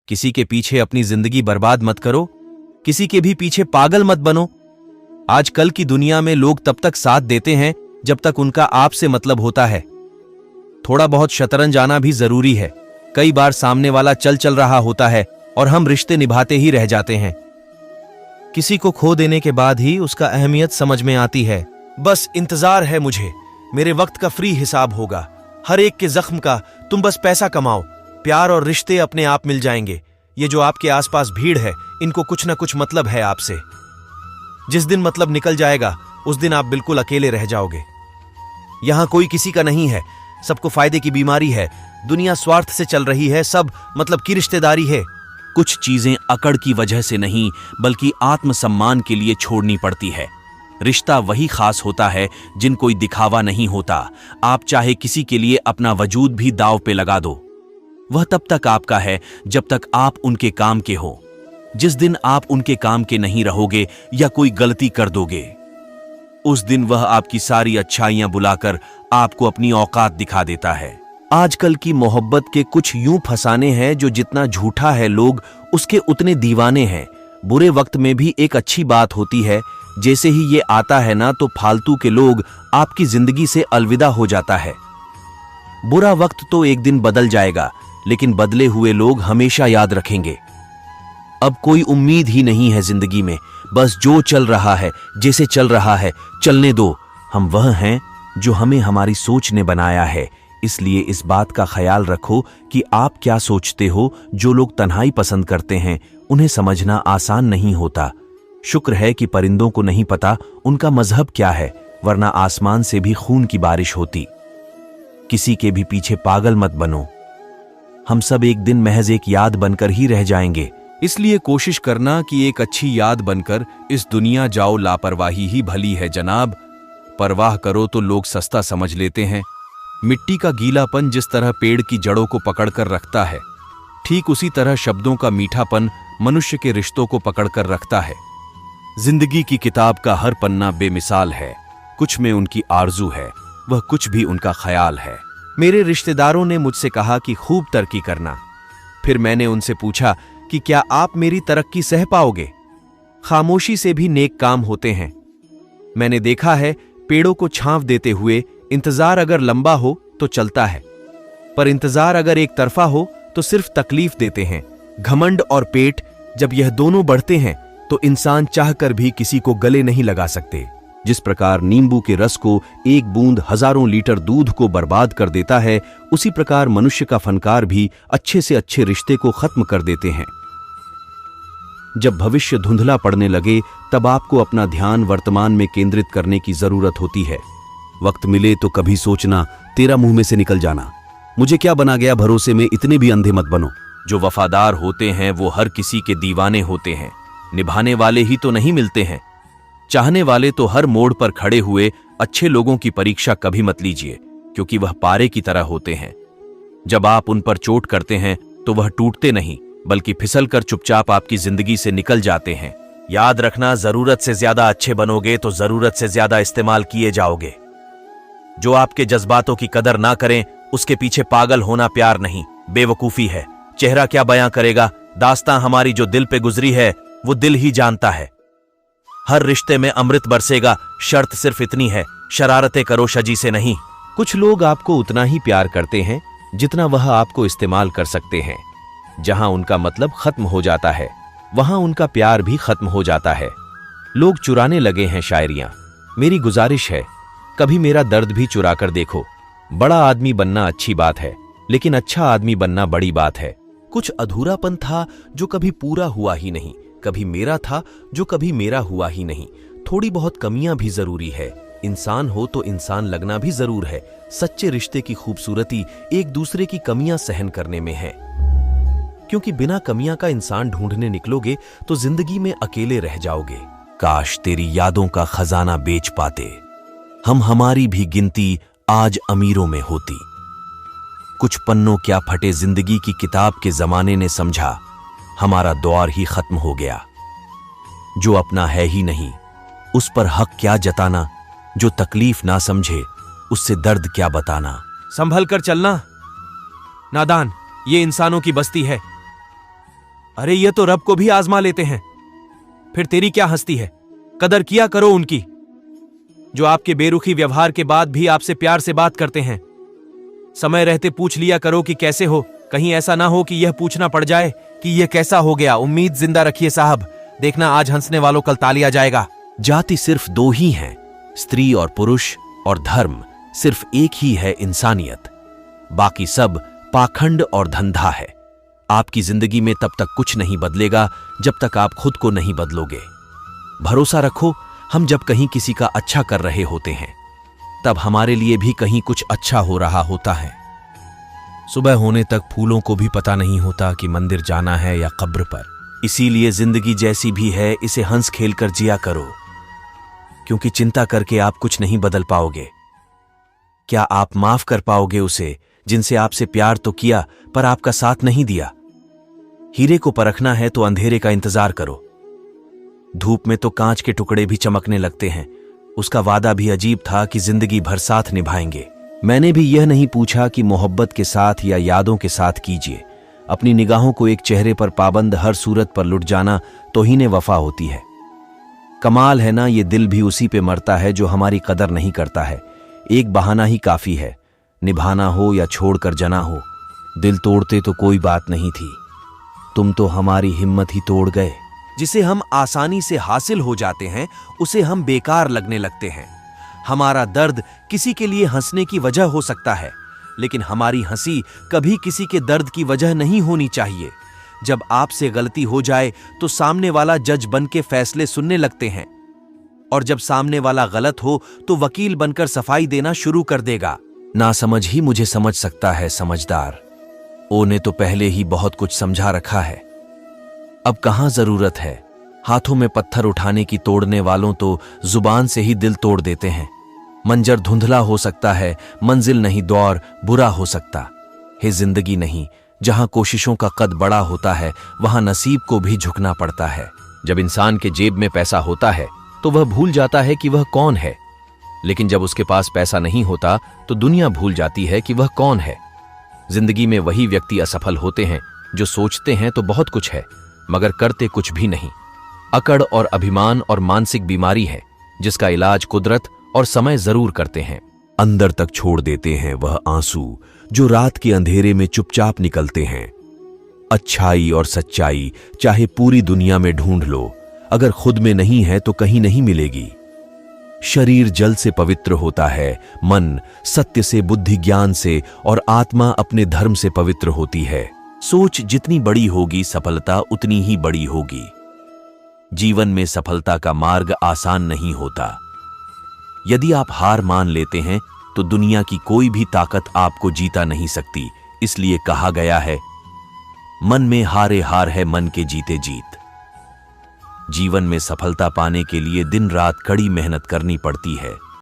किसी के पीछे अपनी जिंदगी बर्बाद मत करो, किसी के भी पीछे पागल मत बनो। आजकल की दुनिया में लोग तब तक साथ देते हैं जब तक उनका आपसे मतलब होता है। थोड़ा बहुत शतरंज आना भी जरूरी है। कई बार सामने वाला चल रहा होता है और हम रिश्ते निभाते ही रह जाते हैं। किसी को खो देने के बाद ही उसका अहमियत समझ में आती है। बस इंतजार है मुझे, मेरे वक्त का फ्री हिसाब होगा, हर एक के जख्म का। तुम बस पैसा कमाओ, प्यार और रिश्ते अपने आप मिल जाएंगे। ये जो आपके आसपास भीड़ है, इनको कुछ ना कुछ मतलब है आपसे। जिस दिन मतलब निकल जाएगा उस दिन आप बिल्कुल अकेले रह जाओगे। यहां कोई किसी का नहीं है, सबको फायदे की बीमारी है। दुनिया स्वार्थ से चल रही है, सब मतलब की रिश्तेदारी है। कुछ चीजें अकड़ की वजह से नहीं बल्कि आत्मसम्मान के लिए छोड़नी पड़ती है। रिश्ता वही खास होता है जिन कोई दिखावा नहीं होता। आप चाहे किसी के लिए अपना वजूद भी दांव पे लगा दो, वह तब तक आपका है जब तक आप उनके काम के हो। जिस दिन आप उनके काम के नहीं रहोगे या कोई गलती कर दोगे, उस दिन वह आपकी सारी अच्छाइयां बुलाकर आपको अपनी औकात दिखा देता है। आजकल की मोहब्बत के कुछ यूं फसाने हैं जो जितना झूठा है लोग उसके उतने दीवाने हैं। बुरे वक्त में भी एक अच्छी बात होती है, जैसे ही ये आता है ना तो फालतू के लोग आपकी जिंदगी से अलविदा हो जाता है। बुरा वक्त तो एक दिन बदल जाएगा, लेकिन बदले हुए लोग हमेशा याद रखेंगे। अब कोई उम्मीद ही नहीं है जिंदगी में, बस जो चल रहा है, जैसे चल रहा है चलने दो। हम वह हैं जो हमें हमारी सोच ने बनाया है, इसलिए इस बात का ख्याल रखो कि आप क्या सोचते हो। जो लोग तन्हाई पसंद करते हैं उन्हें समझना आसान नहीं होता। शुक्र है कि परिंदों को नहीं पता उनका मजहब क्या है, वरना आसमान से भी खून की बारिश होती। किसी के भी पीछे पागल मत बनो, हम सब एक दिन महज एक याद बनकर ही रह जाएंगे। इसलिए कोशिश करना कि एक अच्छी याद बनकर इस दुनिया जाओ। लापरवाही ही भली है जनाब, परवाह करो तो लोग सस्ता समझ लेते हैं। मिट्टी का गीलापन जिस तरह पेड़ की जड़ों को पकड़कर रखता है, ठीक उसी तरह शब्दों का मीठापन मनुष्य के रिश्तों को पकड़कर रखता है। जिंदगी की किताब का हर पन्ना बेमिसाल है, कुछ में उनकी आरजू है, वह कुछ भी उनका ख्याल है। मेरे रिश्तेदारों ने मुझसे कहा कि खूब तरक्की करना। फिर मैंने उनसे पूछा कि क्या आप मेरी तरक्की सह पाओगे? खामोशी से भी नेक काम होते हैं। मैंने देखा है पेड़ों को छांव देते हुए इंतजार अगर लंबा हो तो चलता है, पर इंतजार अगर एक तरफा हो तो सिर्फ तकलीफ देते हैं। घमंड और पेट जब यह दोनों बढ़ते हैं तो इंसान चाहकर भी किसी को गले नहीं लगा सकते। जिस प्रकार नींबू के रस को एक बूंद हजारों लीटर दूध को बर्बाद कर देता है, उसी प्रकार मनुष्य का फनकार भी अच्छे से अच्छे रिश्ते को खत्म कर देते हैं। जब भविष्य धुंधला पड़ने लगे तब आपको अपना ध्यान वर्तमान में केंद्रित करने की जरूरत होती है। वक्त मिले तो कभी सोचना तेरा मुंह में से निकल जाना, मुझे क्या बना गया भरोसे में इतने भी अंधे मत बनो। जो वफादार होते हैं वो हर किसी के दीवाने होते हैं, निभाने वाले ही तो नहीं मिलते हैं। चाहने वाले तो हर मोड़ पर खड़े हुए अच्छे लोगों की परीक्षा कभी मत लीजिए, क्योंकि वह पारे की तरह होते हैं। जब आप उन पर चोट करते हैं तो वह टूटते नहीं बल्कि फिसलकर चुपचाप आपकी जिंदगी से निकल जाते हैं। याद रखना, जरूरत से ज्यादा अच्छे बनोगे तो जरूरत से ज्यादा इस्तेमाल किए जाओगे। जो आपके जज्बातों की कदर ना करें उसके पीछे पागल होना प्यार नहीं, बेवकूफी है। चेहरा क्या बयां करेगा, दास्तां हमारी जो दिल पे गुजरी है वो दिल ही जानता है। हर रिश्ते में अमृत बरसेगा, शर्त सिर्फ इतनी है, शरारतें करो शजी से नहीं। कुछ लोग आपको उतना ही प्यार करते हैं जितना वह आपको इस्तेमाल कर सकते हैं। जहां उनका मतलब खत्म हो जाता है वहां उनका प्यार भी खत्म हो जाता है। लोग चुराने लगे हैं शायरियां। मेरी गुजारिश है, कभी मेरा दर्द भी चुरा कर देखो। बड़ा आदमी बनना अच्छी बात है, लेकिन अच्छा आदमी बनना बड़ी बात है। कुछ अधूरापन था जो कभी पूरा हुआ ही नहीं, कभी मेरा था जो कभी मेरा हुआ ही नहीं। थोड़ी बहुत कमियां भी जरूरी है। इंसान हो तो इंसान लगना भी जरूर है। सच्चे रिश्ते की खूबसूरती एक दूसरे की कमियां सहन करने में है, क्योंकि बिना कमियां का इंसान ढूंढने निकलोगे तो जिंदगी में अकेले रह जाओगे। काश तेरी यादों का खजाना बेच पाते, हम हमारी भी गिनती आज अमीरों में होती। कुछ पन्नों क्या फटे जिंदगी की किताब के जमाने ने समझा, हमारा दौर ही खत्म हो गया। जो अपना है ही नहीं उस पर हक क्या जताना, जो तकलीफ ना समझे उससे दर्द क्या बताना। संभल कर चलना नादान, ये इंसानों की बस्ती है। अरे ये तो रब को भी आजमा लेते हैं। फिर तेरी क्या हस्ती है? कदर किया करो उनकी, जो आपके बेरुखी व्यवहार के बाद भी आपसे प्यार से बात करते हैं। समय रहते पूछ लिया करो कि कैसे हो, कहीं ऐसा ना हो कि यह पूछना पड़ जाए कि यह कैसा हो गया। उम्मीद जिंदा रखिए साहब, देखना आज हंसने वालों कल तालिया जाएगा। जाति सिर्फ दो ही हैं, स्त्री और पुरुष, और धर्म सिर्फ एक ही है, इंसानियत। बाकी सब पाखंड और धंधा है। आपकी जिंदगी में तब तक कुछ नहीं बदलेगा जब तक आप खुद को नहीं बदलोगे। भरोसा रखो, हम जब कहीं किसी का अच्छा कर रहे होते हैं तब हमारे लिए भी कहीं कुछ अच्छा हो रहा होता है। सुबह होने तक फूलों को भी पता नहीं होता कि मंदिर जाना है या कब्र पर। इसीलिए जिंदगी जैसी भी है इसे हंस खेल कर जिया करो, क्योंकि चिंता करके आप कुछ नहीं बदल पाओगे। क्या आप माफ कर पाओगे उसे जिनसे आपसे प्यार तो किया पर आपका साथ नहीं दिया? हीरे को परखना है तो अंधेरे का इंतजार करो। धूप में तो कांच के टुकड़े भी चमकने लगते हैं। उसका वादा भी अजीब था कि जिंदगी भर साथ निभाएंगे। मैंने भी यह नहीं पूछा कि मोहब्बत के साथ या यादों के साथ कीजिए। अपनी निगाहों को एक चेहरे पर पाबंद हर सूरत पर लुट जाना तौहीने वफा होती है। कमाल है ना, ये दिल भी उसी पे मरता है जो हमारी कदर नहीं करता है। एक बहाना ही काफी है, निभाना हो या छोड़कर जना हो। दिल तोड़ते तो कोई बात नहीं थी, तुम तो हमारी हिम्मत ही तोड़ गए। जिसे हम आसानी से हासिल हो जाते हैं उसे हम बेकार लगने लगते हैं। हमारा दर्द किसी के लिए हंसने की वजह हो सकता है, लेकिन हमारी हंसी कभी किसी के दर्द की वजह नहीं होनी चाहिए। जब आपसे गलती हो जाए तो सामने वाला जज बन के फैसले सुनने लगते हैं, और जब सामने वाला गलत हो तो वकील बनकर सफाई देना शुरू कर देगा। नासमझ ही मुझे समझ सकता है समझदार। ओ ने तो पहले ही बहुत कुछ समझा रखा है, अब कहां जरूरत है। हाथों में पत्थर उठाने की तोड़ने वालों तो जुबान से ही दिल तोड़ देते हैं। मंजर धुंधला हो सकता है, मंजिल नहीं दौर बुरा हो सकता है। जिंदगी नहीं, जहां कोशिशों का कद बड़ा होता है वहां नसीब को भी झुकना पड़ता है। जब इंसान के जेब में पैसा होता है तो वह भूल जाता है कि वह कौन है, लेकिन जब उसके पास पैसा नहीं होता तो दुनिया भूल जाती है कि वह कौन है। जिंदगी में वही व्यक्ति असफल होते हैं जो सोचते हैं तो बहुत कुछ है मगर करते कुछ भी नहीं। अकड़ और अभिमान और मानसिक बीमारी है जिसका इलाज कुदरत और समय जरूर करते हैं। अंदर तक छोड़ देते हैं वह आंसू जो रात के अंधेरे में चुपचाप निकलते हैं। अच्छाई और सच्चाई चाहे पूरी दुनिया में ढूंढ लो, अगर खुद में नहीं है तो कहीं नहीं मिलेगी। शरीर जल से पवित्र होता है, मन सत्य से, बुद्धि ज्ञान से, और आत्मा अपने धर्म से पवित्र होती है। सोच जितनी बड़ी होगी सफलता उतनी ही बड़ी होगी। जीवन में सफलता का मार्ग आसान नहीं होता। यदि आप हार मान लेते हैं तो दुनिया की कोई भी ताकत आपको जीता नहीं सकती। इसलिए कहा गया है, मन में हारे हार है, मन के जीते जीत। जीवन में सफलता पाने के लिए दिन रात कड़ी मेहनत करनी पड़ती है।